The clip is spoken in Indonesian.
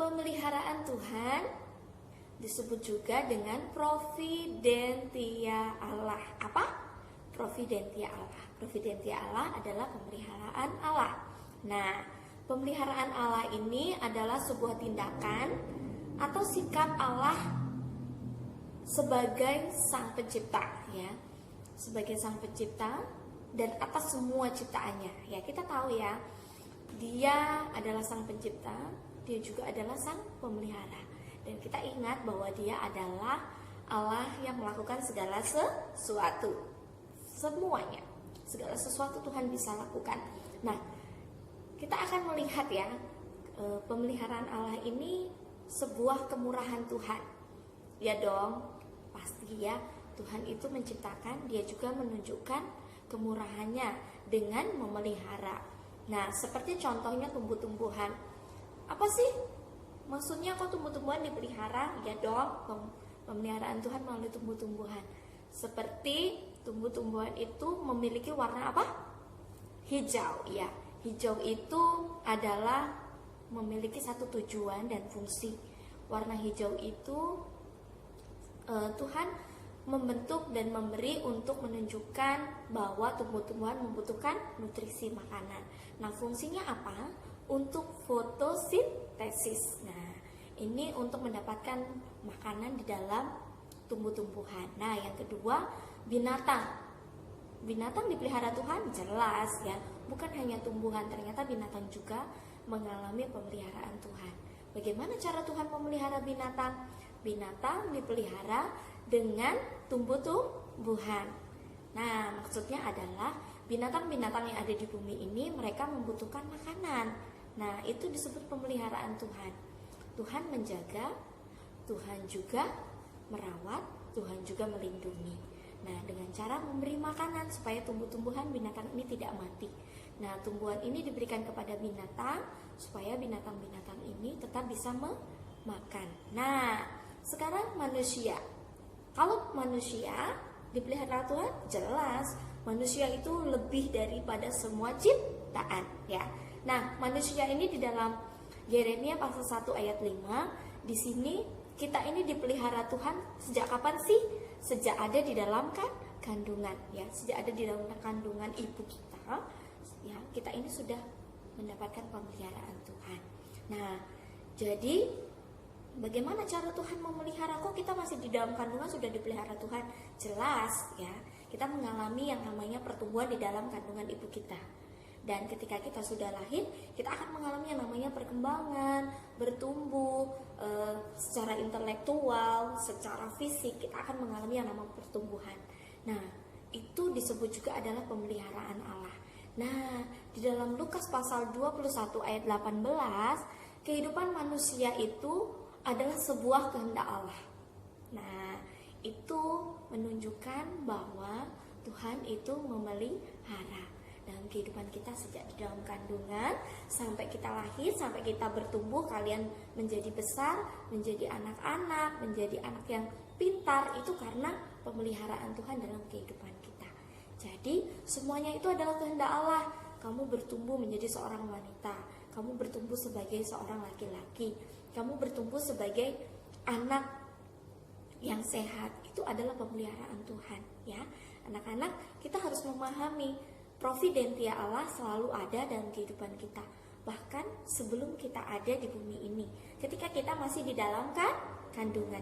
Pemeliharaan Tuhan disebut juga dengan providentia Allah. Apa? Providentia Allah. Providentia Allah adalah pemeliharaan Allah. Nah, pemeliharaan Allah ini adalah sebuah tindakan atau sikap Allah sebagai sang pencipta, ya. Sebagai sang pencipta dan atas semua ciptaannya. Ya, kita tahu ya, Dia adalah sang pencipta, Dia juga adalah sang pemelihara. Dan kita ingat bahwa Dia adalah Allah yang melakukan segala sesuatu. Semuanya, segala sesuatu Tuhan bisa lakukan. Nah, kita akan melihat ya, pemeliharaan Allah ini sebuah kemurahan Tuhan. Ya dong, pasti ya, Tuhan itu menciptakan, Dia juga menunjukkan kemurahannya dengan memelihara. Nah, seperti contohnya tumbuh-tumbuhan. Apa sih maksudnya kok tumbuh-tumbuhan dipelihara? Ya dong, pemeliharaan Tuhan melalui tumbuh-tumbuhan. Seperti tumbuh-tumbuhan itu memiliki warna apa? Hijau, ya. Hijau itu adalah memiliki satu tujuan dan fungsi. Warna hijau itu Tuhan membentuk dan memberi untuk menunjukkan bahwa tumbuh-tumbuhan membutuhkan nutrisi makanan. Nah, fungsinya apa? Untuk fotosintesis. Nah, ini untuk mendapatkan makanan di dalam tumbuh-tumbuhan. Nah, yang kedua, binatang. Binatang dipelihara Tuhan, jelas ya. Bukan hanya tumbuhan, ternyata binatang juga mengalami pemeliharaan Tuhan. Bagaimana cara Tuhan memelihara binatang? Binatang dipelihara dengan tumbuh-tumbuhan. Nah, maksudnya adalah binatang-binatang yang ada di bumi ini mereka membutuhkan makanan. Nah, itu disebut pemeliharaan Tuhan. Tuhan menjaga, Tuhan juga merawat, Tuhan juga melindungi. Nah, dengan cara memberi makanan supaya tumbuh-tumbuhan binatang ini tidak mati. Nah, tumbuhan ini diberikan kepada binatang supaya binatang-binatang ini tetap bisa memakan. Nah, sekarang manusia. Kalau manusia dipelihara Tuhan, jelas manusia itu lebih daripada semua ciptaan, ya. Nah, manusia ini di dalam Yeremia pasal 1 ayat 5, di sini kita ini dipelihara Tuhan sejak kapan sih? Sejak ada di dalam kandungan, ya. Sejak ada di dalam kandungan ibu kita, ya, kita ini sudah mendapatkan pemeliharaan Tuhan. Nah, jadi bagaimana cara Tuhan memelihara? Kok kita masih di dalam kandungan sudah dipelihara Tuhan? Jelas ya, kita mengalami yang namanya pertumbuhan di dalam kandungan ibu kita. Dan ketika kita sudah lahir, kita akan mengalami yang namanya perkembangan, bertumbuh secara intelektual, secara fisik, kita akan mengalami yang namanya pertumbuhan. Nah, itu disebut juga adalah pemeliharaan Allah. Nah, di dalam Lukas pasal 21 ayat 18, kehidupan manusia itu adalah sebuah kehendak Allah. Nah, itu menunjukkan bahwa Tuhan itu memelihara dalam kehidupan kita sejak di dalam kandungan sampai kita lahir, sampai kita bertumbuh, kalian menjadi besar, menjadi anak-anak, menjadi anak yang pintar, itu karena pemeliharaan Tuhan dalam kehidupan kita. Jadi semuanya itu adalah kehendak Allah. Kamu bertumbuh menjadi seorang wanita, kamu bertumbuh sebagai seorang laki-laki, kamu bertumbuh sebagai anak yang sehat, itu adalah pemeliharaan Tuhan, ya. Anak-anak, kita harus memahami providentia Allah selalu ada dalam kehidupan kita, bahkan sebelum kita ada di bumi ini, ketika kita masih di dalam kandungan.